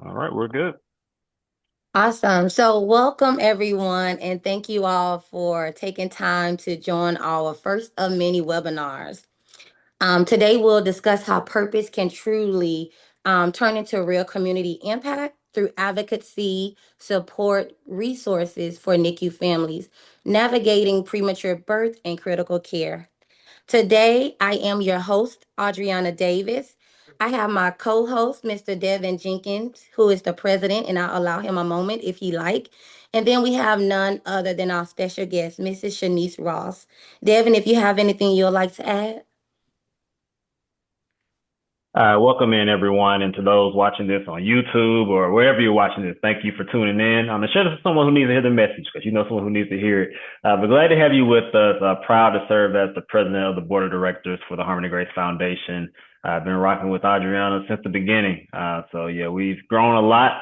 All right, we're good. Awesome. So, welcome everyone, and thank you all for taking time to join our first of many webinars. Today, we'll discuss how purpose can truly turn into real community impact through advocacy, support, resources for NICU families, navigating premature birth and critical care. Today, I am your host, Adriana Davis. I have my co-host, Mr. Devin Jenkins, who is the president, and I'll allow him a moment if he like. And then we have none other than our special guest, Mrs. Shanice Ross. Devin, if you have anything you'd like to add. Welcome in everyone, and to those watching this on YouTube or wherever you're watching this, thank you for tuning in. I'm sure this is someone who needs to hear the message because you know someone who needs to hear it. But glad to have you with us. Proud to serve as the president of the board of directors for the Harmony Grace Foundation. I've been rocking with Adriana since the beginning. So yeah, we've grown a lot.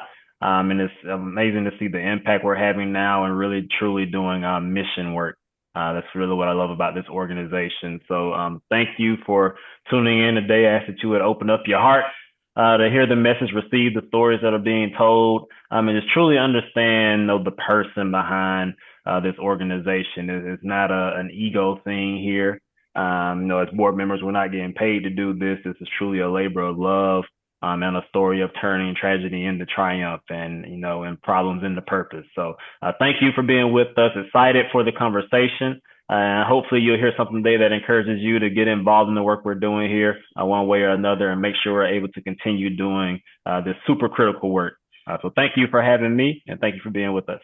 And it's amazing to see the impact we're having now and really truly doing mission work. That's really what I love about this organization. So thank you for tuning in today. I ask that you would open up your heart to hear the message, receive the stories that are being told, and just truly understand the person behind this organization. It's not an ego thing here. As board members, we're not getting paid to do this. This is truly a labor of love and a story of turning tragedy into triumph and, and problems into purpose. So thank you for being with us. Excited for the conversation. Hopefully you'll hear something today that encourages you to get involved in the work we're doing here one way or another and make sure we're able to continue doing this super critical work. So thank you for having me and thank you for being with us.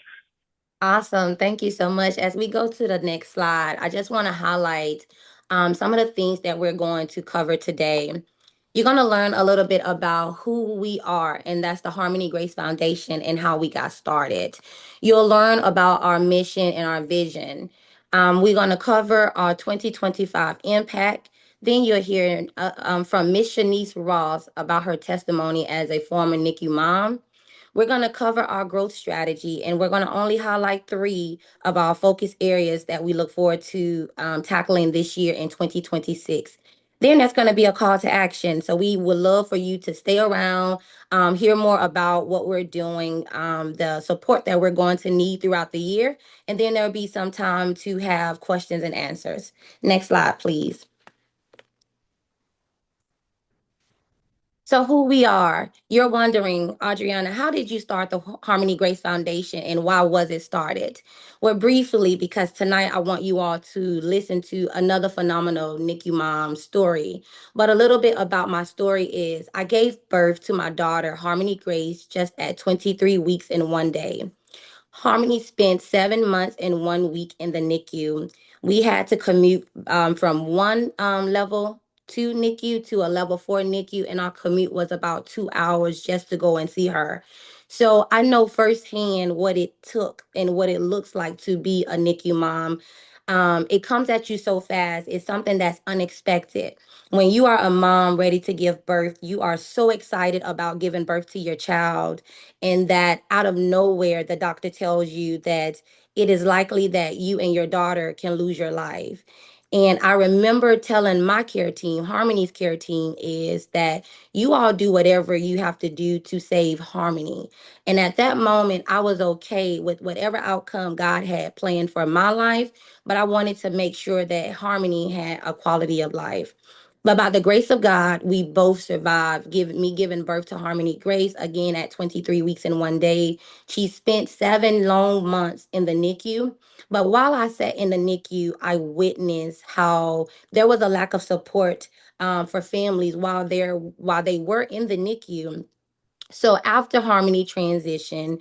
Awesome. Thank you so much. As we go to the next slide, I just want to highlight some of the things that we're going to cover today. You're going to learn a little bit about who we are, and that's the Harmony Grace Foundation and how we got started. You'll learn about our mission and our vision. We're going to cover our 2025 impact. Then you'll hear from Miss Shanice Ross about her testimony as a former NICU mom. We're going to cover our growth strategy, and we're going to only highlight three of our focus areas that we look forward to tackling this year in 2026. Then that's going to be a call to action. So we would love for you to stay around, hear more about what we're doing, the support that we're going to need throughout the year. And then there'll be some time to have questions and answers. Next slide, please. So who we are, you're wondering, Adriana, how did you start the Harmony Grace Foundation and why was it started? Well, briefly, because tonight I want you all to listen to another phenomenal NICU mom story. But a little bit about my story is I gave birth to my daughter, Harmony Grace, just at 23 weeks and 1 day. Harmony spent 7 months and 1 week in the NICU. We had to commute from one level two NICU to a level four NICU, and our commute was about 2 hours just to go and see her. So I know firsthand what it took and what it looks like to be a NICU mom. It comes at you so fast. It's something that's unexpected. When you are a mom ready to give birth, you are so excited about giving birth to your child, and that out of nowhere, the doctor tells you that it is likely that you and your daughter can lose your life. And I remember telling my care team, Harmony's care team, is that you all do whatever you have to do to save Harmony. And at that moment, I was okay with whatever outcome God had planned for my life, but I wanted to make sure that Harmony had a quality of life. But by the grace of God, we both survived, giving birth to Harmony Grace again at 23 weeks and 1 day. She spent 7 long months in the NICU. But while I sat in the NICU, I witnessed how there was a lack of support for families while they were in the NICU. So after Harmony transition,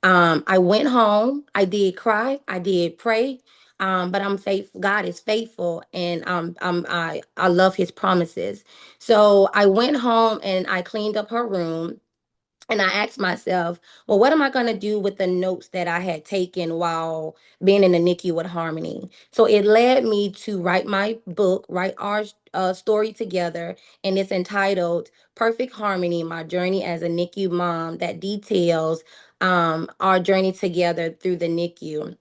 I went home. I did cry. I did pray. But I'm faithful. God is faithful, and I love His promises. So I went home and I cleaned up her room. And I asked myself, well, what am I going to do with the notes that I had taken while being in the NICU with Harmony? So it led me to write my book, write our story together. And it's entitled Perfect Harmony, My Journey as a NICU Mom, that details our journey together through the NICU.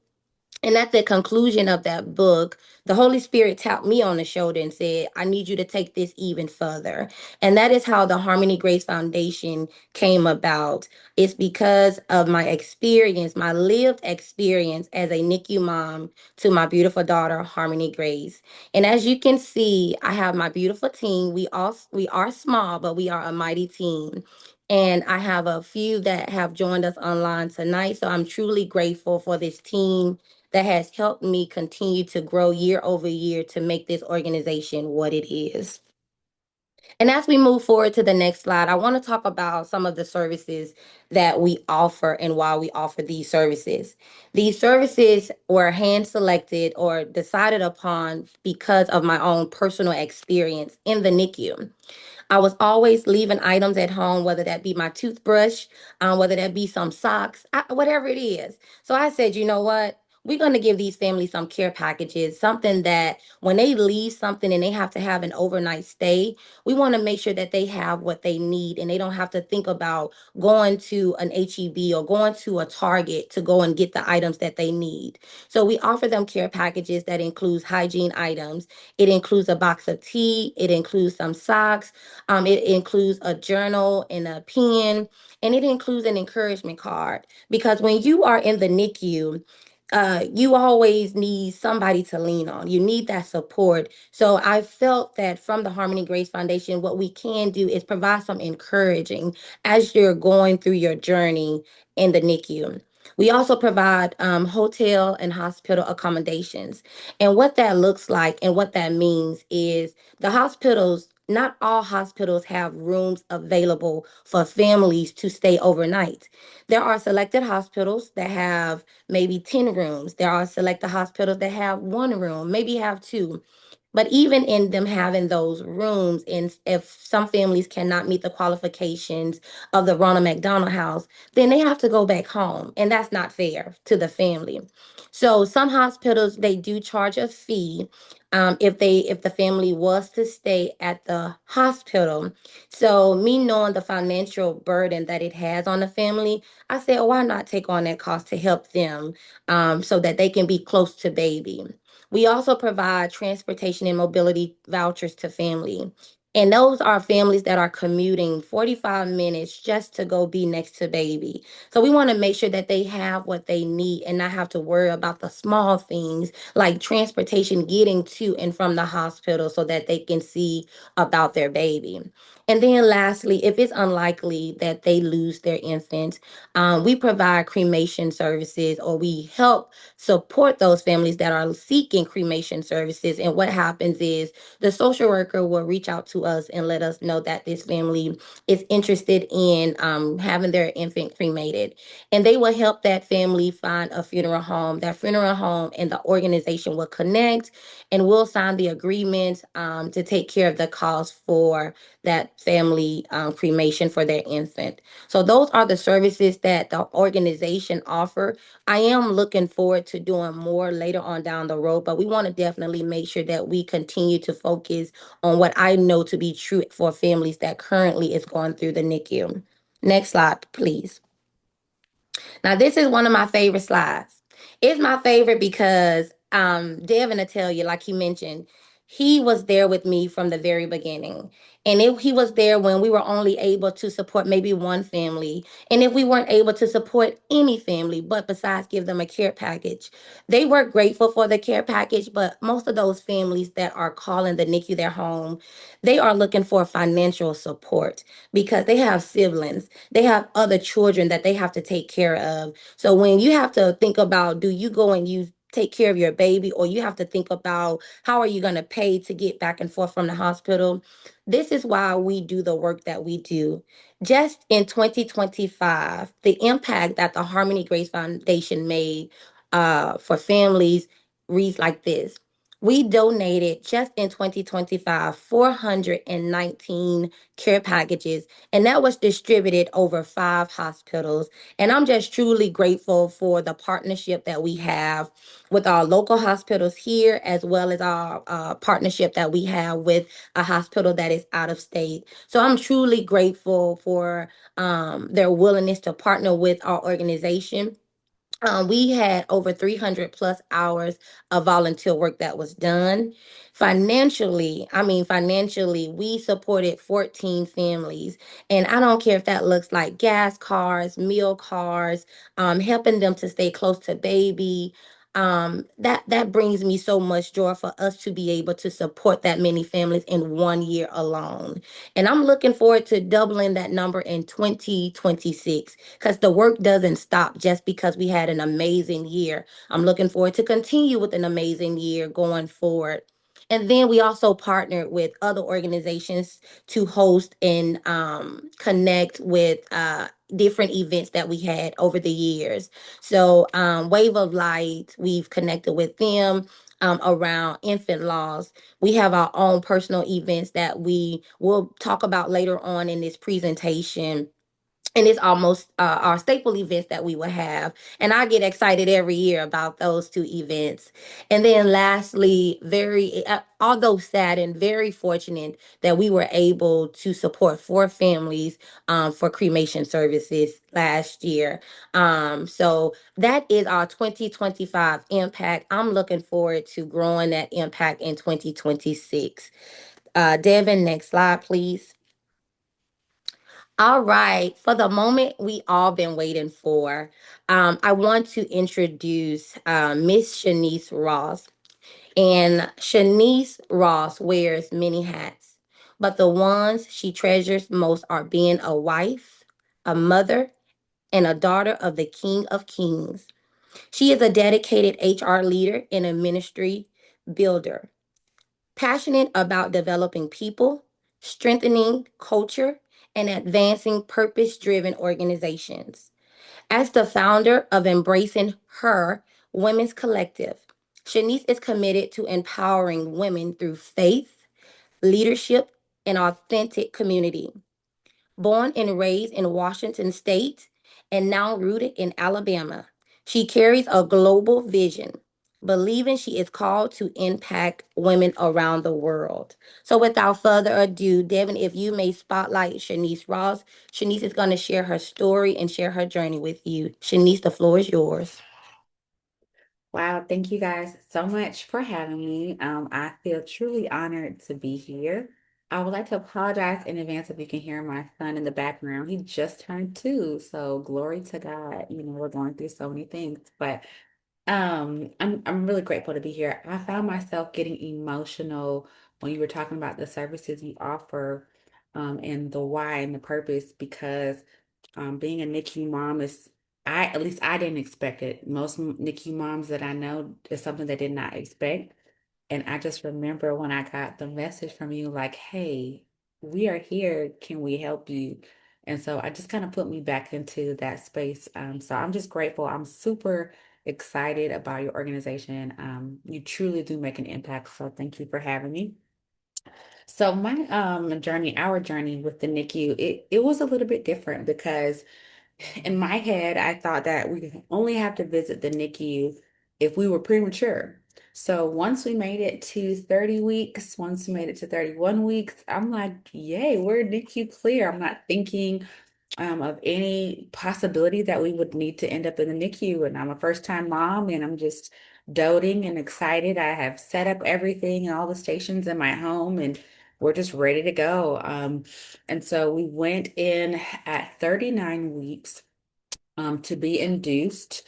And at the conclusion of that book, the Holy Spirit tapped me on the shoulder and said, I need you to take this even further. And that is how the Harmony Grace Foundation came about. It's because of my experience, my lived experience as a NICU mom to my beautiful daughter, Harmony Grace. And as you can see, I have my beautiful team. We are small, but we are a mighty team. And I have a few that have joined us online tonight. So I'm truly grateful for this team that has helped me continue to grow year over year to make this organization what it is. And as we move forward to the next slide, I want to talk about some of the services that we offer and why we offer these services. These services were hand selected or decided upon because of my own personal experience in the NICU. I was always leaving items at home, whether that be my toothbrush, whether that be some socks, whatever it is. So I said, you know what? We're going to give these families some care packages, something that when they leave something and they have to have an overnight stay, we want to make sure that they have what they need and they don't have to think about going to an HEB or going to a Target to go and get the items that they need. So we offer them care packages that includes hygiene items. It includes a box of tea. It includes some socks. It includes a journal and a pen, and it includes an encouragement card. Because when you are in the NICU, you always need somebody to lean on. You need that support. So I felt that from the Harmony Grace Foundation, what we can do is provide some encouraging as you're going through your journey in the NICU. We also provide hotel and hospital accommodations. And what that looks like and what that means is the hospitals, not all hospitals have rooms available for families to stay overnight. There are selected hospitals that have maybe 10 rooms. There are selected hospitals that have one room, maybe have two. But even in them having those rooms, and if some families cannot meet the qualifications of the Ronald McDonald House, then they have to go back home, and that's not fair to the family. So some hospitals they do charge a fee if the family was to stay at the hospital. So me knowing the financial burden that it has on the family, I said, why not take on that cost to help them so that they can be close to baby. We also provide transportation and mobility vouchers to family. And those are families that are commuting 45 minutes just to go be next to baby. So we want to make sure that they have what they need and not have to worry about the small things like transportation getting to and from the hospital so that they can see about their baby. And then lastly, if it's unlikely that they lose their infant, we provide cremation services or we help support those families that are seeking cremation services. And what happens is the social worker will reach out to us and let us know that this family is interested in having their infant cremated. And they will help that family find a funeral home. That funeral home and the organization will connect and we'll sign the agreement to take care of the cost for that family cremation for their infant. So those are the services that the organization offer. I am looking forward to doing more later on down the road, but we want to definitely make sure that we continue to focus on what I know to be true for families that currently is going through the NICU. Next slide, please. Now, this is one of my favorite slides. It's my favorite because Devin will tell you, like he mentioned, he was there with me from the very beginning. And if he was there when we were only able to support maybe one family, and if we weren't able to support any family, but besides give them a care package, they were grateful for the care package. But most of those families that are calling the NICU their home, they are looking for financial support because they have siblings, they have other children that they have to take care of. So when you have to think about, do you go and you take care of your baby, or you have to think about how are you going to pay to get back and forth from the hospital? This is why we do the work that we do. Just in 2025, the impact that the Harmony Grace Foundation made for families reads like this. We donated just in 2025 419 care packages, and that was distributed over 5 hospitals. And I'm just truly grateful for the partnership that we have with our local hospitals here, as well as our partnership that we have with a hospital that is out of state. So I'm truly grateful for their willingness to partner with our organization. We had over 300 plus hours of volunteer work that was done. Financially, we supported 14 families. And I don't care if that looks like gas cards, meal cards, helping them to stay close to baby. That brings me so much joy for us to be able to support that many families in 1 year alone. And I'm looking forward to doubling that number in 2026 because the work doesn't stop just because we had an amazing year. I'm looking forward to continue with an amazing year going forward. And then we also partnered with other organizations to host and connect with different events that we had over the years. So, Wave of Light, we've connected with them around infant laws. We have our own personal events that we will talk about later on in this presentation, and it's almost our staple events that we will have, and I get excited every year about those two events. And then lastly, very although sad and very fortunate that we were able to support four families for cremation services last year. So that is our 2025 impact. I'm looking forward to growing that impact in 2026. Devin, next slide please. All right, for the moment we all been waiting for, I want to introduce Miss Shanice Ross. And Shanice Ross wears many hats, but the ones she treasures most are being a wife, a mother, and a daughter of the King of Kings. She is a dedicated HR leader and a ministry builder, passionate about developing people, strengthening culture, and advancing purpose driven organizations. As the founder of Embracing Her Women's Collective, Shanice is committed to empowering women through faith, leadership, and authentic community. Born and raised in Washington State and now rooted in Alabama, she carries a global vision, believing she is called to impact women around the world. So, without further ado, Devin, if you may spotlight Shanice Ross, Shanice is going to share her story and share her journey with you. Shanice, the floor is yours. Wow, thank you guys so much for having me. I feel truly honored to be here. I would like to apologize in advance if you can hear my son in the background. He just turned 2, so glory to God. We're going through so many things, but I'm really grateful to be here. I found myself getting emotional when you were talking about the services you offer, and the why and the purpose because being a NICU mom is, at least I didn't expect it. Most NICU moms that I know is something they did not expect. And I just remember when I got the message from you, like, hey, we are here. Can we help you? And so I just kind of put me back into that space. So I'm just grateful. I'm super excited about your organization. You truly do make an impact. So thank you for having me. So my journey, our journey with the NICU, it was a little bit different because in my head, I thought that we only have to visit the NICU if we were premature. So once we made it to 30 weeks, once we made it to 31 weeks, I'm like, yay, we're NICU clear. I'm not thinking of any possibility that we would need to end up in the NICU. And I'm a first time mom and I'm just doting and excited. I have set up everything and all the stations in my home and we're just ready to go. And so we went in at 39 weeks to be induced.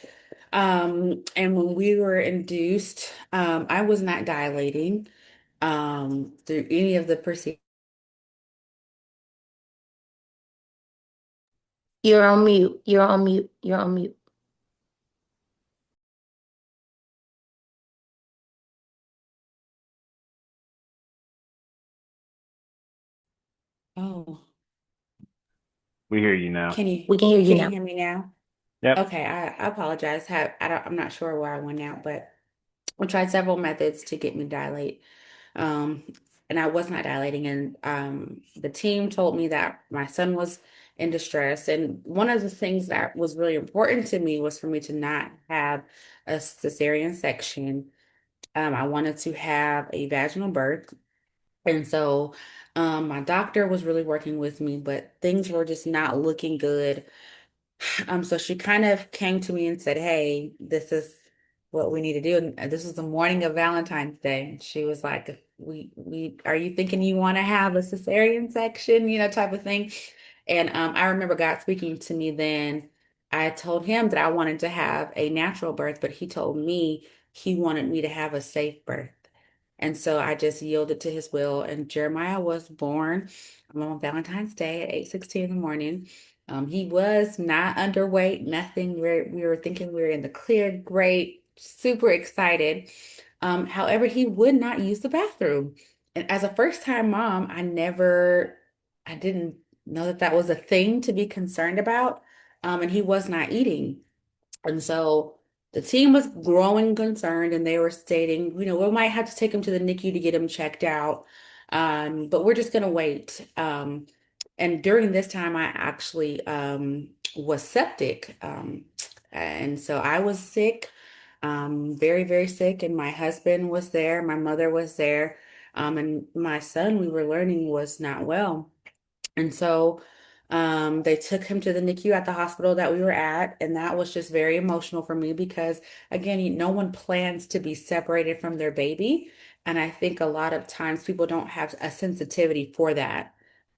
And when we were induced, I was not dilating through any of the procedures. You're on mute. You're on mute. You're on mute. Oh, We hear you now. can you We can hear you can you now. hear me now? Yep. Okay, I apologize. I'm not sure where I went out, but we tried several methods to get me to dilate. Um, and I was not dilating. And the team told me that my son was in distress. And one of the things that was really important to me was for me to not have a cesarean section. I wanted to have a vaginal birth. And so my doctor was really working with me, but things were just not looking good. So she kind of came to me and said, "Hey, this is what we need to do." And this was the morning of Valentine's Day. She was like, "We are you thinking you want to have a cesarean section, type of thing?" And I remember God speaking to me then. I told him that I wanted to have a natural birth, but he told me he wanted me to have a safe birth. And so I just yielded to his will, and Jeremiah was born on Valentine's Day at 8:16 in the morning. He was not underweight, nothing. We were thinking we were in the clear, great, super excited. However, he would not use the bathroom. And as a first-time mom, I didn't know that that was a thing to be concerned about. And he was not eating. And so the team was growing concerned and they were stating, we might have to take him to the NICU to get him checked out. But we're just going to wait. And during this time, I actually was septic. And so I was sick, very, very sick. And my husband was there, my mother was there. And my son, we were learning, was not well. And so they took him to the NICU at the hospital that we were at. And that was just very emotional for me because, again, no one plans to be separated from their baby. And I think a lot of times people don't have a sensitivity for that.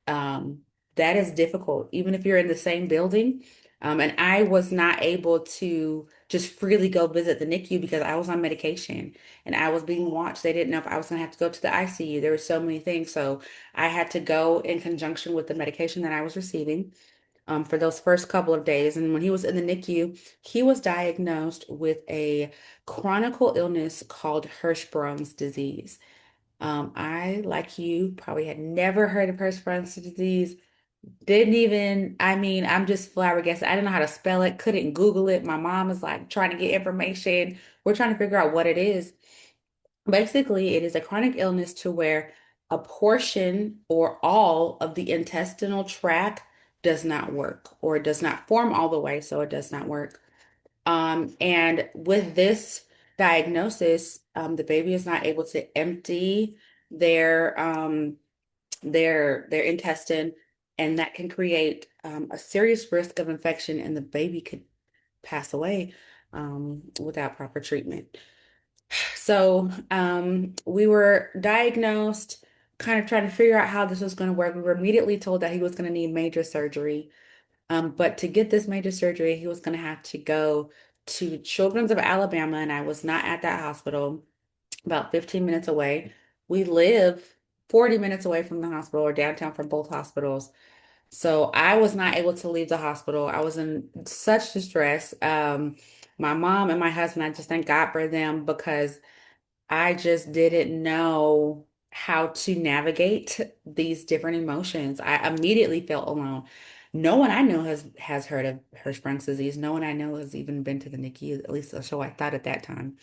Um, that is difficult, even if you're in the same building. And I was not able to just freely go visit the NICU because I was on medication and I was being watched. They didn't know if I was going to have to go to the ICU. There were so many things. So I had to go in conjunction with the medication that I was receiving for those first couple of days. And when he was in the NICU, he was diagnosed with a chronic illness called Hirschsprung's disease. I, like you, probably had never heard of Hirschsprung's disease. Didn't even, I mean, I'm just flabbergasted. I didn't know how to spell it, couldn't Google it. My mom is like trying to get information. We're trying to figure out what it is. Basically, it is a chronic illness to where a portion or all of the intestinal tract does not work or it does not form all the way, so it does not work. And with this diagnosis, the baby is not able to empty their their intestine, and that can create a serious risk of infection, and the baby could pass away without proper treatment. So we were diagnosed, kind of trying to figure out how this was going to work. We were immediately told that he was going to need major surgery. But to get this major surgery, he was going to have to go to Children's of Alabama, and I was not at that hospital, about 15 minutes away. We live 40 minutes away from the hospital or downtown from both hospitals. So I was not able to leave the hospital. I was in such distress. My mom and my husband, I just thank God for them because I just didn't know how to navigate these different emotions. I immediately felt alone. No one I know has heard of Hirschsprung's disease. No one I know has even been to the NICU, at least so I thought at that time.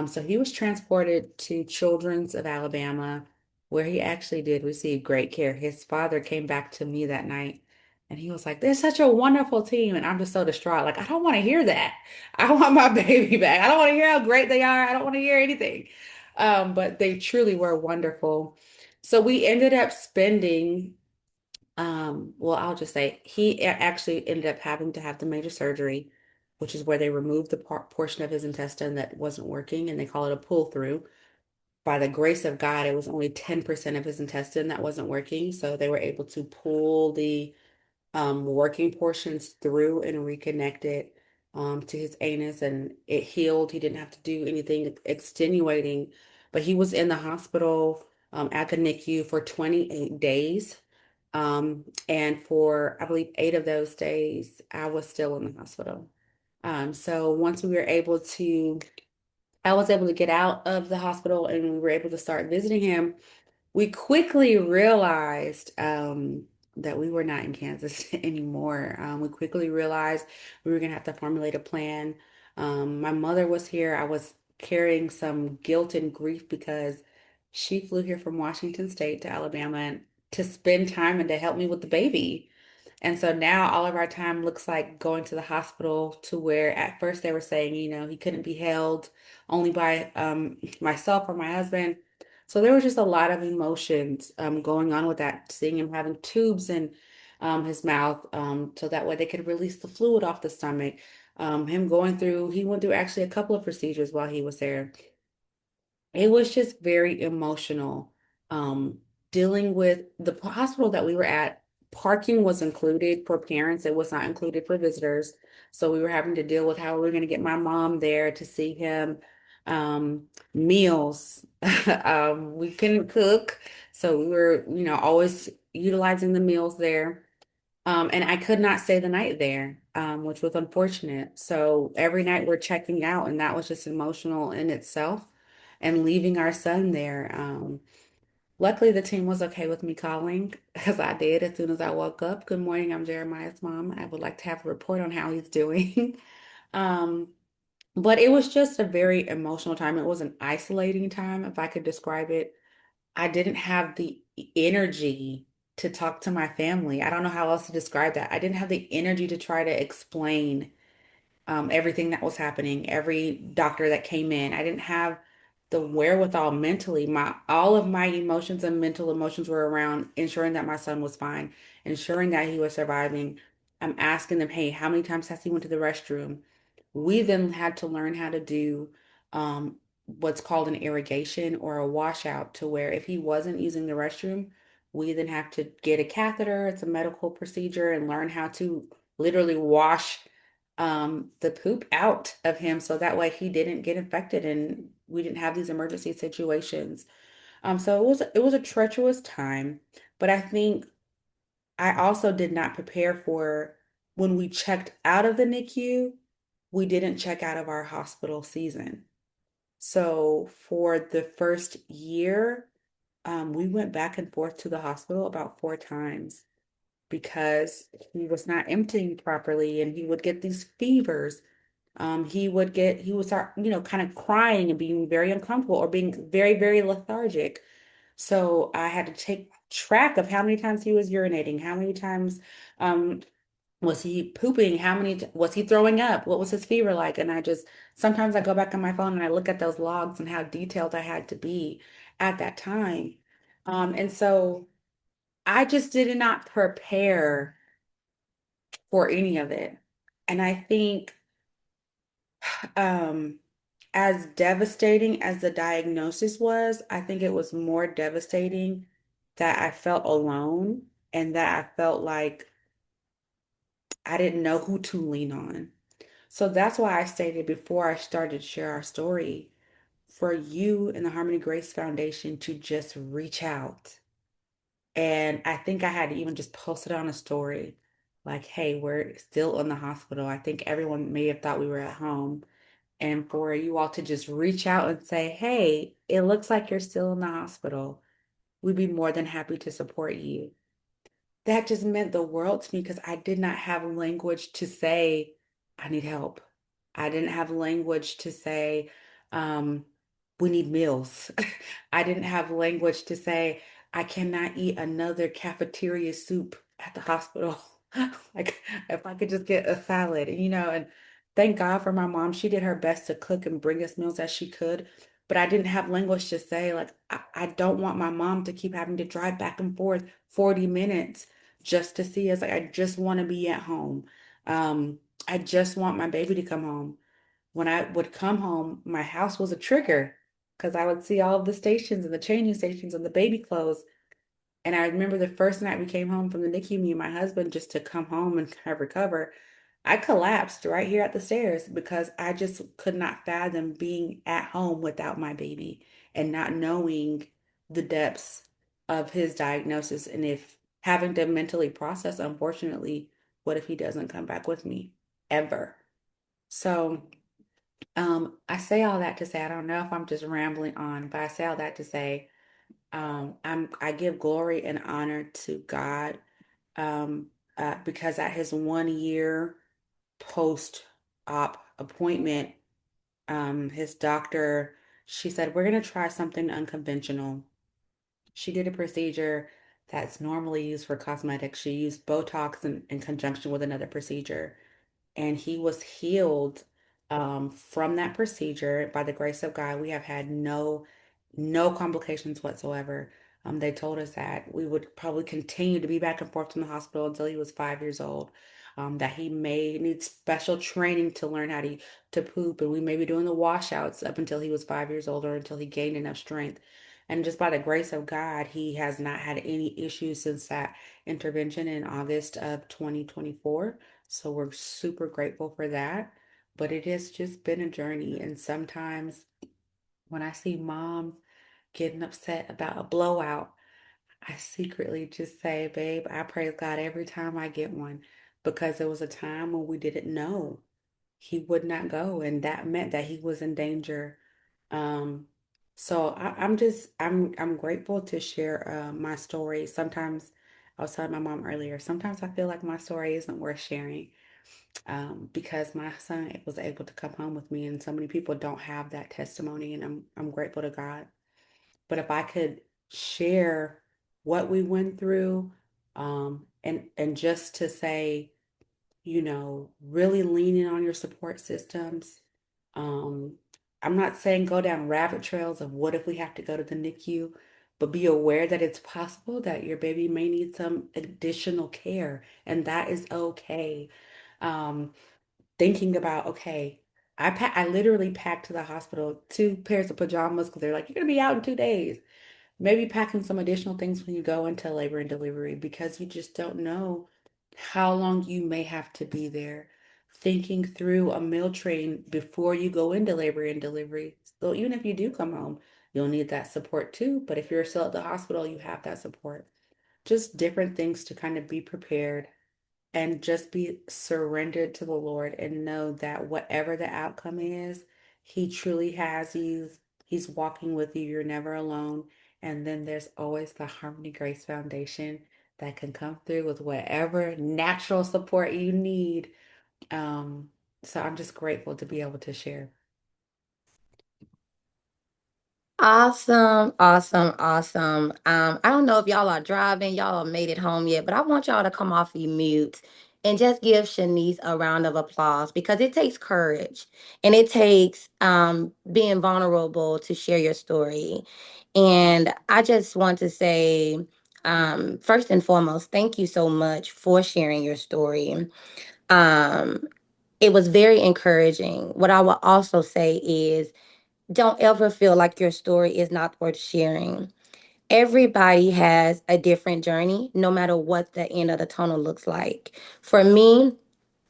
So he was transported to Children's of Alabama, where he actually did receive great care. His father came back to me that night and he was like, "They're such a wonderful team." And I'm just so distraught. Like, I don't want to hear that. I want my baby back. I don't want to hear how great they are. I don't want to hear anything. But they truly were wonderful. So we ended up spending, well, I'll just say actually ended up having to have the major surgery, which is where they removed the portion of his intestine that wasn't working, and they call it a pull through. By the grace of God, it was only 10% of his intestine that wasn't working, so they were able to pull the working portions through and reconnect it to his anus, and it healed. He didn't have to do anything extenuating, but he was in the hospital at the NICU for 28 days. And for, I believe, 8 of those days, I was still in the hospital. So once we were able to, I was able to get out of the hospital and we were able to start visiting him. We quickly realized that we were not in Kansas anymore. We quickly realized we were going to have to formulate a plan. My mother was here. I was carrying some guilt and grief because she flew here from Washington State to Alabama to spend time and to help me with the baby. And so now all of our time looks like going to the hospital, to where at first they were saying, he couldn't be held only by myself or my husband. So there was just a lot of emotions going on with that, seeing him having tubes and his mouth, so that way they could release the fluid off the stomach. He went through actually a couple of procedures while he was there. It was just very emotional. Um, Dealing with the hospital that we were at, parking was included for parents, it was not included for visitors. So we were having to deal with how we were going to get my mom there to see him. Meals. We couldn't cook, so we were, always utilizing the meals there. And I could not stay the night there, which was unfortunate. So every night we're checking out, and that was just emotional in itself. And leaving our son there. Luckily, the team was okay with me calling, as I did as soon as I woke up. Good morning, I'm Jeremiah's mom. I would like to have a report on how he's doing. Um, but it was just a very emotional time. It was an isolating time, if I could describe it. I didn't have the energy to talk to my family. I don't know how else to describe that. I didn't have the energy to try to explain everything that was happening, every doctor that came in. I didn't have the wherewithal mentally. My all of my emotions and mental emotions were around ensuring that my son was fine, ensuring that he was surviving. I'm asking them, hey, how many times has he went to the restroom? We then had to learn how to do what's called an irrigation or a washout, to where if he wasn't using the restroom, we then have to get a catheter. It's a medical procedure, and learn how to literally wash the poop out of him, so that way he didn't get infected and we didn't have these emergency situations. So it was a treacherous time, but I think I also did not prepare for when we checked out of the NICU, we didn't check out of our hospital season. So for the first year, we went back and forth to the hospital about 4 times because he was not emptying properly, and he would get these fevers. He would start, kind of crying and being very uncomfortable or being very, very lethargic. So I had to take track of how many times he was urinating, how many times um, was he pooping, was he throwing up, what was his fever like? And sometimes I go back on my phone and I look at those logs and how detailed I had to be at that time. And so I just did not prepare for any of it. And I think um, as devastating as the diagnosis was, I think it was more devastating that I felt alone and that I felt like I didn't know who to lean on. So that's why I stated before I started to share our story, for you and the Harmony Grace Foundation to just reach out. And I think I had even just posted on a story like, hey, we're still in the hospital. I think everyone may have thought we were at home. And for you all to just reach out and say, hey, it looks like you're still in the hospital. We'd be more than happy to support you. That just meant the world to me, because I did not have language to say, I need help. I didn't have language to say, um, we need meals. I didn't have language to say, I cannot eat another cafeteria soup at the hospital. Like, if I could just get a salad, and thank God for my mom. She did her best to cook and bring us meals as she could. But I didn't have language to say, like, I don't want my mom to keep having to drive back and forth 40 minutes just to see us. Like, I just want to be at home. I just want my baby to come home. When I would come home, my house was a trigger because I would see all of the stations and the changing stations and the baby clothes. And I remember the first night we came home from the NICU, me and my husband, just to come home and kind of recover. I collapsed right here at the stairs because I just could not fathom being at home without my baby and not knowing the depths of his diagnosis, and if having to mentally process, unfortunately, what if he doesn't come back with me ever? So, I say all that to say, I don't know if I'm just rambling on, but I say all that to say, I give glory and honor to God, um, because at his 1 year post-op appointment, his doctor, she said, we're going to try something unconventional. She did a procedure that's normally used for cosmetics. She used Botox in conjunction with another procedure, and he was healed from that procedure by the grace of God. We have had no complications whatsoever. They told us that we would probably continue to be back and forth from the hospital until he was 5 years old. That he may need special training to learn how to poop, and we may be doing the washouts up until he was 5 years old or until he gained enough strength. And just by the grace of God, he has not had any issues since that intervention in August of 2024. So we're super grateful for that. But it has just been a journey. And sometimes when I see moms getting upset about a blowout, I secretly just say, babe, I praise God every time I get one because there was a time when we didn't know he would not go, and that meant that he was in danger. Um, so I'm grateful to share my story. Sometimes I was telling my mom earlier, sometimes I feel like my story isn't worth sharing because my son was able to come home with me, and so many people don't have that testimony, and I'm grateful to God. But if I could share what we went through, and just to say, really leaning on your support systems. Um, I'm not saying go down rabbit trails of what if we have to go to the NICU, but be aware that it's possible that your baby may need some additional care, and that is okay. Um, Thinking about, okay, I literally packed to the hospital 2 pairs of pajamas because they're like, you're gonna be out in 2 days. Maybe packing some additional things when you go into labor and delivery because you just don't know how long you may have to be there. Thinking through a meal train before you go into labor and delivery. So even if you do come home, you'll need that support too. But if you're still at the hospital, you have that support. Just different things to kind of be prepared and just be surrendered to the Lord and know that whatever the outcome is, He truly has you. He's walking with you. You're never alone. And then there's always the Harmony Grace Foundation that can come through with whatever natural support you need. Um, so I'm just grateful to be able to share. Awesome, awesome, awesome. I don't know if y'all are driving, y'all have made it home yet, but I want y'all to come off your mute and just give Shanice a round of applause because it takes courage and it takes being vulnerable to share your story. And I just want to say, first and foremost, thank you so much for sharing your story. Um, it was very encouraging. What I will also say is, don't ever feel like your story is not worth sharing. Everybody has a different journey, no matter what the end of the tunnel looks like. For me,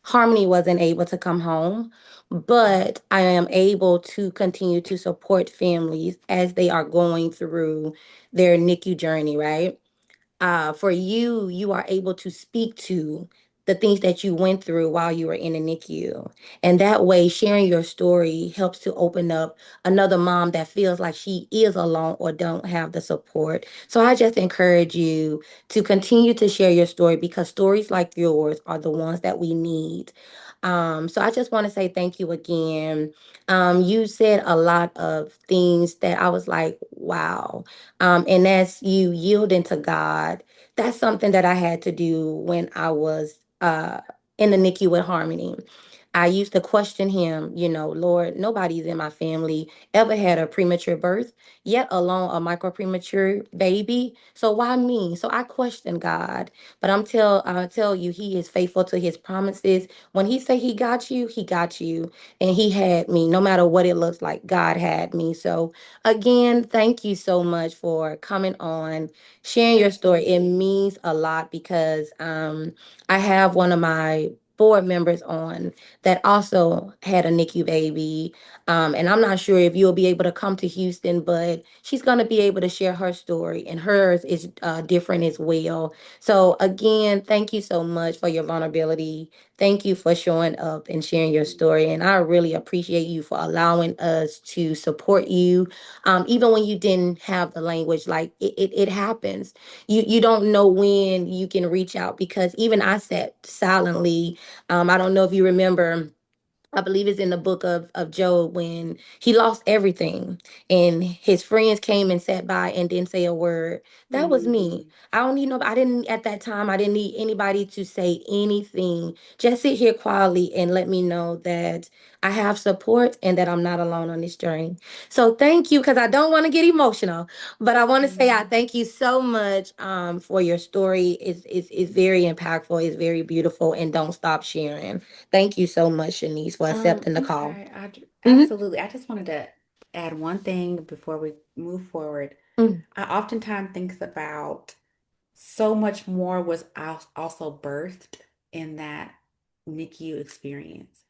Harmony wasn't able to come home, but I am able to continue to support families as they are going through their NICU journey, right? For you, you are able to speak to the things that you went through while you were in the NICU. And that way, sharing your story helps to open up another mom that feels like she is alone or don't have the support. So I just encourage you to continue to share your story because stories like yours are the ones that we need. So I just want to say thank you again. You said a lot of things that I was like, wow. And that's you yielding to God. That's something that I had to do when I was in the NICU with Harmony. I used to question him, Lord, nobody's in my family ever had a premature birth, yet alone a micro premature baby. So why me? So I questioned God. But I tell you, he is faithful to his promises. When he say he got you, he got you. And he had me. No matter what it looks like, God had me. So again, thank you so much for coming on, sharing your story. It means a lot because I have one of my board members on that also had a NICU baby. And I'm not sure if you'll be able to come to Houston, but she's going to be able to share her story, and hers is different as well. So, again, thank you so much for your vulnerability. Thank you for showing up and sharing your story. And I really appreciate you for allowing us to support you. Even when you didn't have the language, like it happens. You don't know when you can reach out because even I sat silently. I don't know if you remember I believe it's in the book of Job when he lost everything and his friends came and sat by and didn't say a word. That was me. Mm. I don't need nobody. I didn't at that time. I didn't need anybody to say anything. Just sit here quietly and let me know that I have support and that I'm not alone on this journey. So thank you, because I don't want to get emotional, but I want to say I Mm. thank you so much for your story. It's very impactful. It's very beautiful, and don't stop sharing. Thank you so much, Shanice, for accepting the I'm call. sorry. Hmm. Absolutely. I just wanted to add one thing before we move forward. I oftentimes think about so much more was also birthed in that NICU experience.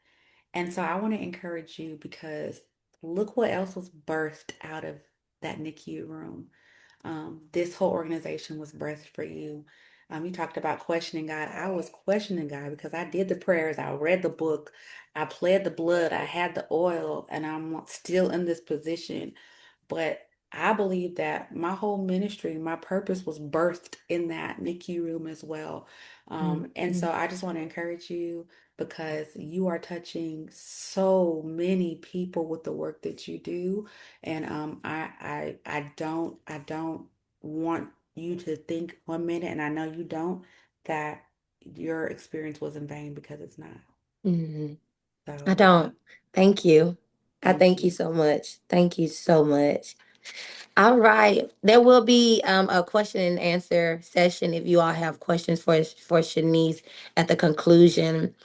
And so I want to encourage you because look what else was birthed out of that NICU room. This whole organization was birthed for you. You talked about questioning God. I was questioning God because I did the prayers, I read the book, I pled the blood, I had the oil, and I'm still in this position. But I believe that my whole ministry, my purpose was birthed in that NICU room as well. And Mm-hmm. so I just want to encourage you because you are touching so many people with the work that you do. And I don't want you to think 1 minute, and I know you don't, that your experience was in vain because it's not. Hmm. I So don't. Thank you. I thank thank you you. so much. Thank you so much. All right. There will be a question and answer session if you all have questions for Shanice at the conclusion.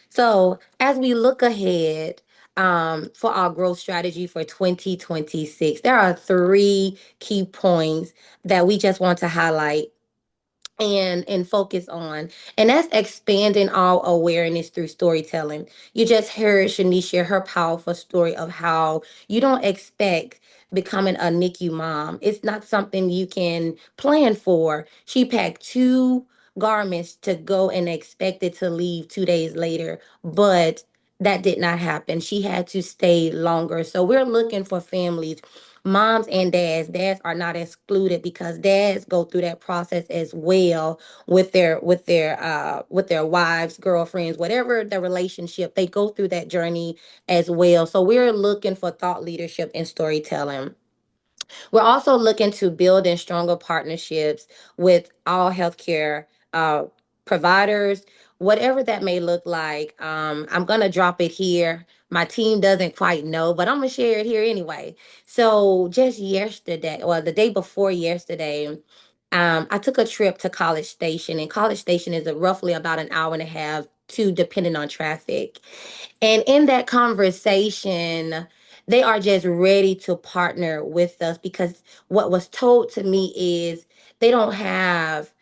So as we look ahead for our growth strategy for 2026, there are three key points that we just want to highlight and focus on, and that's expanding our awareness through storytelling. You just heard Shanice share her powerful story of how you don't expect becoming a NICU mom. It's not something you can plan for. She packed two garments to go and expected to leave 2 days later, but that did not happen. She had to stay longer. So we're looking for families, moms and dads are not excluded, because dads go through that process as well with their wives, girlfriends, whatever the relationship, they go through that journey as well. So we're looking for thought leadership and storytelling. We're also looking to build in stronger partnerships with all healthcare uh, providers, whatever that may look like. I'm going to drop it here. My team doesn't quite know, but I'm going to share it here anyway. So, just yesterday, or the day before yesterday, I took a trip to College Station, and College Station is roughly about an hour and a half, two, depending on traffic. And in that conversation, they are just ready to partner with us, because what was told to me is they don't have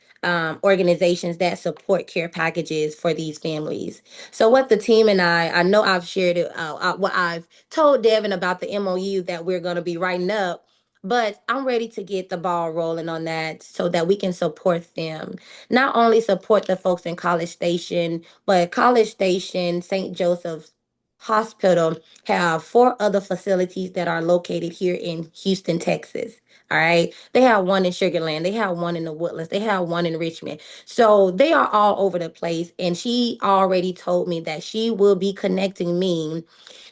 organizations that support care packages for these families. So what the team and I know I've shared it, what I've told Devin about the MOU that we're going to be writing up, but I'm ready to get the ball rolling on that so that we can support them. Not only support the folks in College Station, but College Station, St. Joseph's Hospital have four other facilities that are located here in Houston, Texas. All right. They have one in Sugar Land. They have one in the Woodlands. They have one in Richmond. So they are all over the place. And she already told me that she will be connecting me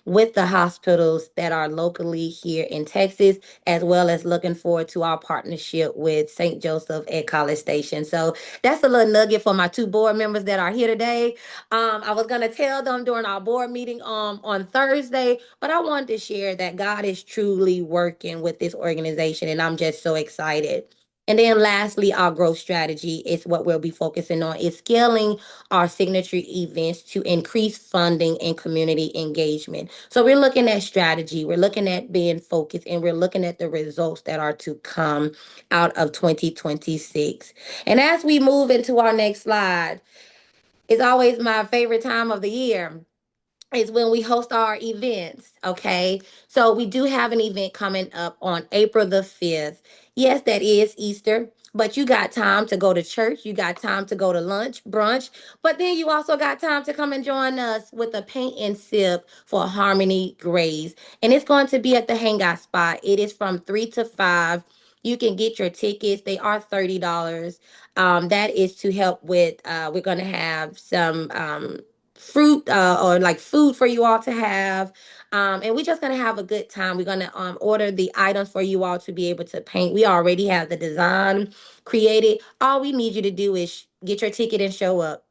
with the hospitals that are locally here in Texas, as well as looking forward to our partnership with St. Joseph at College Station. So that's a little nugget for my two board members that are here today. I was going to tell them during our board meeting on Thursday, but I wanted to share that God is truly working with this organization, and I'm just so excited. And then lastly, our growth strategy is what we'll be focusing on, is scaling our signature events to increase funding and community engagement. So we're looking at strategy, we're looking at being focused, and we're looking at the results that are to come out of 2026. And as we move into our next slide, it's always my favorite time of the year, is when we host our events. Okay. So we do have an event coming up on April the 5th. Yes, that is Easter, but you got time to go to church. You got time to go to lunch, brunch, but then you also got time to come and join us with a paint and sip for Harmony Grace. And it's going to be at the Hangout Spot. It is from 3 to 5. You can get your tickets. They are $30. That is to help with, we're going to have some, fruit or like food for you all to have. And we're just gonna have a good time. We're gonna order the items for you all to be able to paint. We already have the design created. All we need you to do is get your ticket and show up.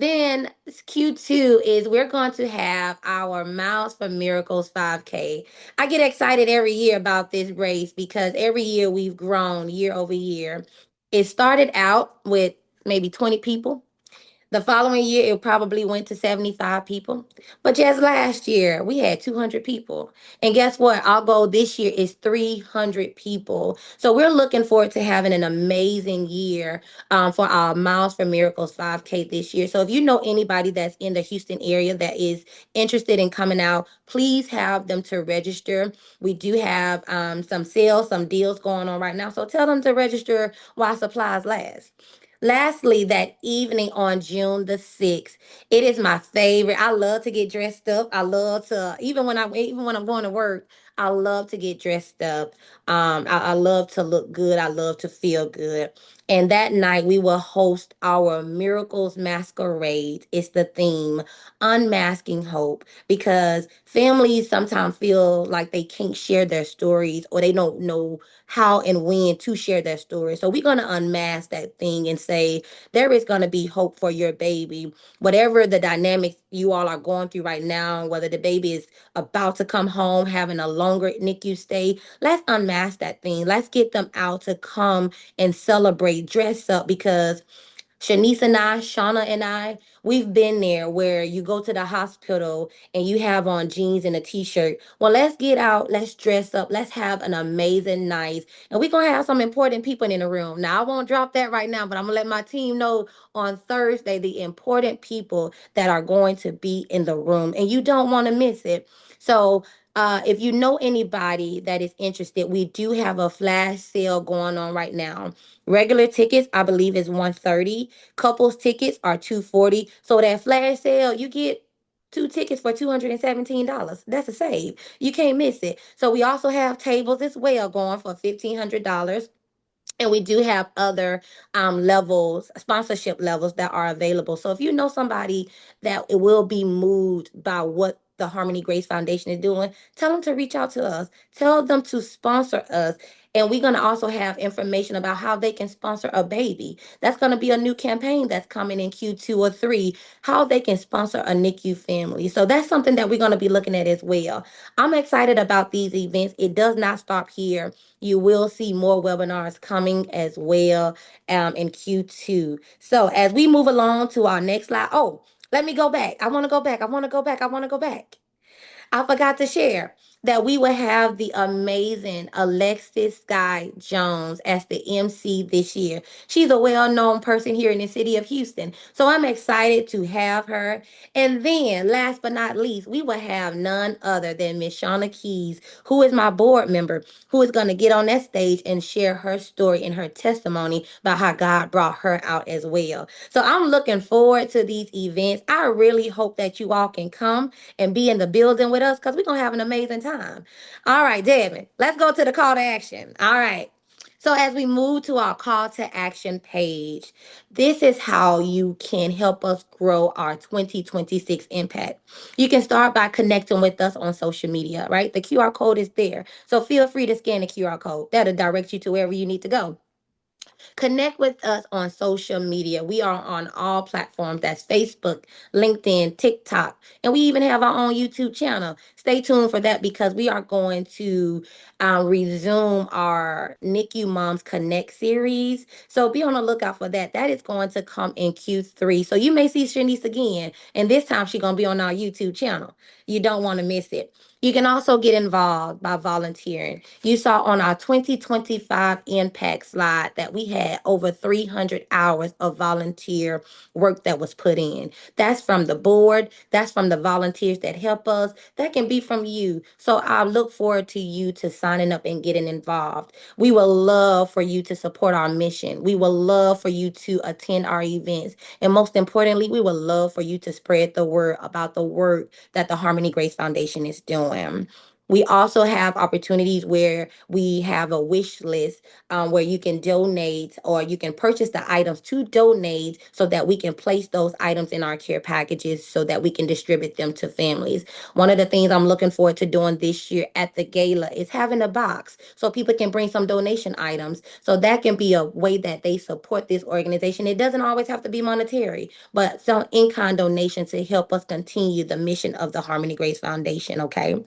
Then Q2 is we're going to have our Miles for Miracles 5K. I get excited every year about this race because every year we've grown year over year. It started out with maybe 20 people. The following year, it probably went to 75 people. But just last year, we had 200 people. And guess what? Our goal this year is 300 people. So we're looking forward to having an amazing year for our Miles for Miracles 5K this year. So if you know anybody that's in the Houston area that is interested in coming out, please have them to register. We do have some sales, some deals going on right now. So tell them to register while supplies last. Lastly, that evening on June the 6th, it is my favorite. I love to get dressed up. I love to even when I'm going to work, I love to get dressed up. I love to look good. I love to feel good. And that night we will host our Miracles Masquerade. It's the theme, Unmasking Hope, because families sometimes feel like they can't share their stories or they don't know how and when to share their story. So we're going to unmask that thing and say there is going to be hope for your baby. Whatever the dynamics you all are going through right now, whether the baby is about to come home, having a longer NICU stay, let's unmask that thing. Let's get them out to come and celebrate, dress up because Shanice and I, Shauna and I, we've been there where you go to the hospital and you have on jeans and a t-shirt. Well, let's get out, let's dress up, let's have an amazing night. And we're gonna have some important people in the room. Now, I won't drop that right now, but I'm gonna let my team know on Thursday the important people that are going to be in the room. And you don't want to miss it. So if you know anybody that is interested, we do have a flash sale going on right now. Regular tickets, I believe, is 130. Couples tickets are 240. So that flash sale, you get two tickets for $217. That's a save. You can't miss it. So we also have tables as well going for $1,500. And we do have other levels, sponsorship levels that are available. So if you know somebody that it will be moved by what the Harmony Grace Foundation is doing, tell them to reach out to us. Tell them to sponsor us. And we're going to also have information about how they can sponsor a baby. That's going to be a new campaign that's coming in Q2 or 3, how they can sponsor a NICU family. So that's something that we're going to be looking at as well. I'm excited about these events. It does not stop here. You will see more webinars coming as well in Q2. So as we move along to our next slide, oh, let me go back. I want to go back. I want to go back. I want to go back. I forgot to share that we will have the amazing Alexis Sky Jones as the MC this year. She's a well-known person here in the city of Houston. So I'm excited to have her. And then last but not least, we will have none other than Miss Shauna Keys, who is my board member, who is going to get on that stage and share her story and her testimony about how God brought her out as well. So I'm looking forward to these events. I really hope that you all can come and be in the building with us because we're going to have an amazing time. All right, Devin, let's go to the call to action. All right. So as we move to our call to action page, this is how you can help us grow our 2026 impact. You can start by connecting with us on social media, right? The QR code is there. So feel free to scan the QR code. That'll direct you to wherever you need to go. Connect with us on social media. We are on all platforms. That's Facebook, LinkedIn, TikTok, and we even have our own YouTube channel. Stay tuned for that because we are going to resume our NICU Moms Connect series. So be on the lookout for that. That is going to come in Q3. So you may see Shanice again, and this time she's going to be on our YouTube channel. You don't want to miss it. You can also get involved by volunteering. You saw on our 2025 impact slide that we had over 300 hours of volunteer work that was put in. That's from the board, that's from the volunteers that help us, that can be from you. So I look forward to you to signing up and getting involved. We would love for you to support our mission. We would love for you to attend our events. And most importantly, we would love for you to spread the word about the work that the Harmony Grace Foundation is doing. We also have opportunities where we have a wish list, where you can donate or you can purchase the items to donate so that we can place those items in our care packages so that we can distribute them to families. One of the things I'm looking forward to doing this year at the gala is having a box so people can bring some donation items. So that can be a way that they support this organization. It doesn't always have to be monetary, but some in-kind donation to help us continue the mission of the Harmony Grace Foundation, okay?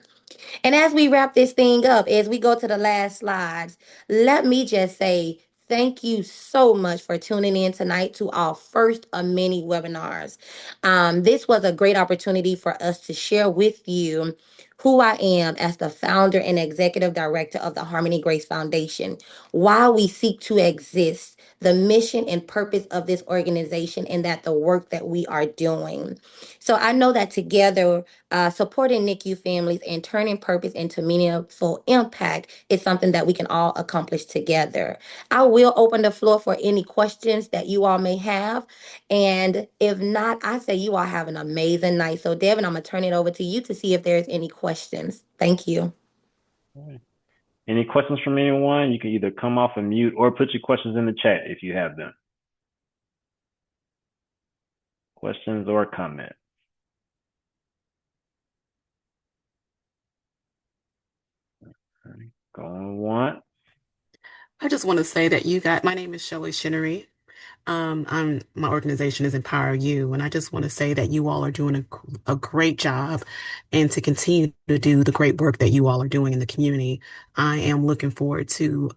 And as we wrap this thing up, as we go to the last slides, let me just say thank you so much for tuning in tonight to our first of many webinars. This was a great opportunity for us to share with you who I am as the founder and executive director of the Harmony Grace Foundation, why we seek to exist, the mission and purpose of this organization, and that the work that we are doing. So I know that together, supporting NICU families and turning purpose into meaningful impact is something that we can all accomplish together. I will open the floor for any questions that you all may have. And if not, I say you all have an amazing night. So, Devin, I'm going to turn it over to you to see if there's any questions. Thank you. Any questions from anyone? You can either come off and mute or put your questions in the chat if you have them. Questions or comments? Going once. I just want to say that my name is Shelly Shinnery. My organization is Empower You, and I just want to say that you all are doing a great job, and to continue to do the great work that you all are doing in the community. I am looking forward to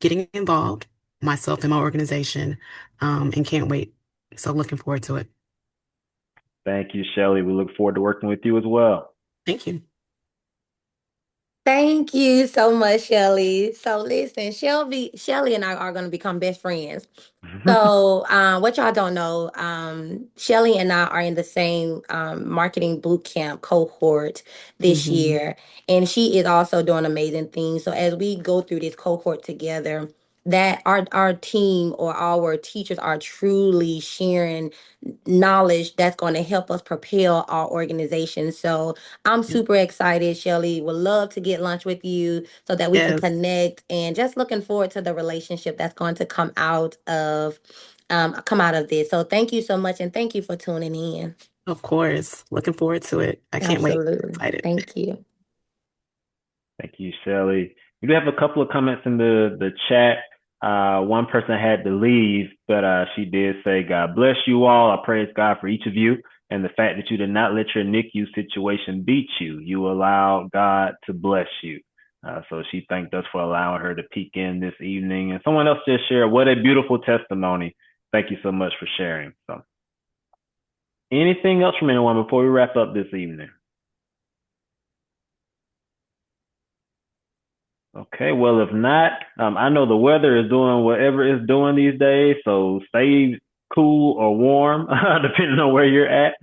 getting involved myself in my organization, and can't wait. So looking forward to it. Thank you, Shelly. We look forward to working with you as well. Thank you. Thank you so much, Shelly. So listen, Shelly and I are going to become best friends. So what y'all don't know, Shelly and I are in the same marketing boot camp cohort this year, and she is also doing amazing things. So as we go through this cohort together, that our team or our teachers are truly sharing knowledge that's going to help us propel our organization. So I'm super excited, Shelly. Would love to get lunch with you so that we can Yes, connect, and just looking forward to the relationship that's going to come out of this. So thank you so much, and thank you for tuning in. of course. Looking forward to it. I can't wait. Absolutely. Excited. Thank you. Thank you, Shelly. We do have a couple of comments in the chat. One person had to leave, but she did say, God bless you all. I praise God for each of you and the fact that you did not let your NICU situation beat you. You allowed God to bless you. So she thanked us for allowing her to peek in this evening. And someone else just shared, what a beautiful testimony. Thank you so much for sharing. So, anything else from anyone before we wrap up this evening? Okay, well, if not, I know the weather is doing whatever it's doing these days, so stay cool or warm, depending on where you're at.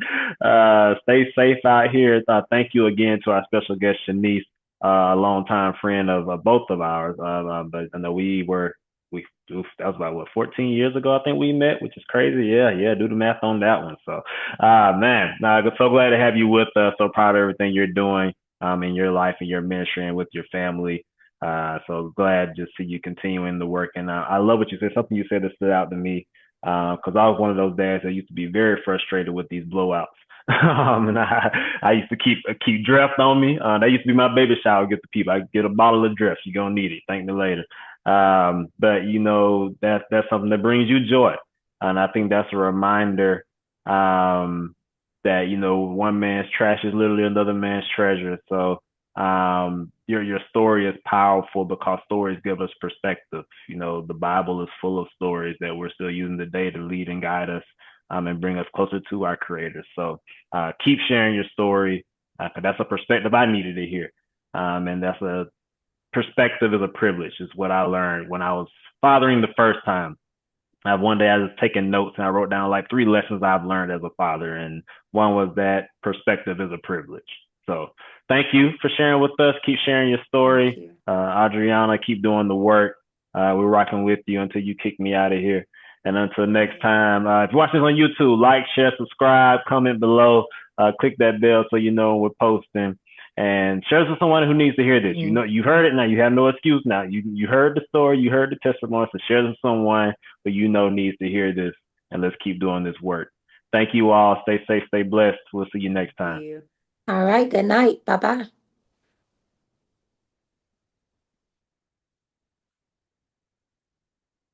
Stay safe out here. Thank you again to our special guest, Shanice, a longtime friend of both of ours. But I know that was about, 14 years ago, I think we met, which is crazy. Yeah, do the math on that one. So, man, so glad to have you with us. So proud of everything you're doing in your life and your ministry and with your family. So glad to see you continuing the work. And I love what you said. Something you said that stood out to me, because I was one of those dads that used to be very frustrated with these blowouts. And I used to keep draft on me. That used to be my baby shower. Get the people. I get a bottle of draft. You're gonna need it. Thank me later. But that's something that brings you joy, and I think that's a reminder that one man's trash is literally another man's treasure. So your story is powerful because stories give us perspective. The Bible is full of stories that we're still using today to lead and guide us, and bring us closer to our Creator. So keep sharing your story, because that's a perspective I needed to hear, and that's a perspective is a privilege, is what I learned when I was fathering the first time. One day I was taking notes and I wrote down like 3 lessons I've learned as a father, and one was that perspective is a privilege. So thank you for sharing with us. Keep sharing your story. Adriana, keep doing the work. We're rocking with you until you kick me out of here. And until next time, if you watch this on YouTube, like, share, subscribe, comment below, click that bell so you know when we're posting. and share this with someone who needs to hear this. You know, you heard it now. You have no excuse now. You heard the story. You heard the testimony. So share this with someone who you know needs to hear this, and let's keep doing this work. Thank you all. Stay safe. Stay blessed. We'll see you next time. You. All right. Good night. Bye bye.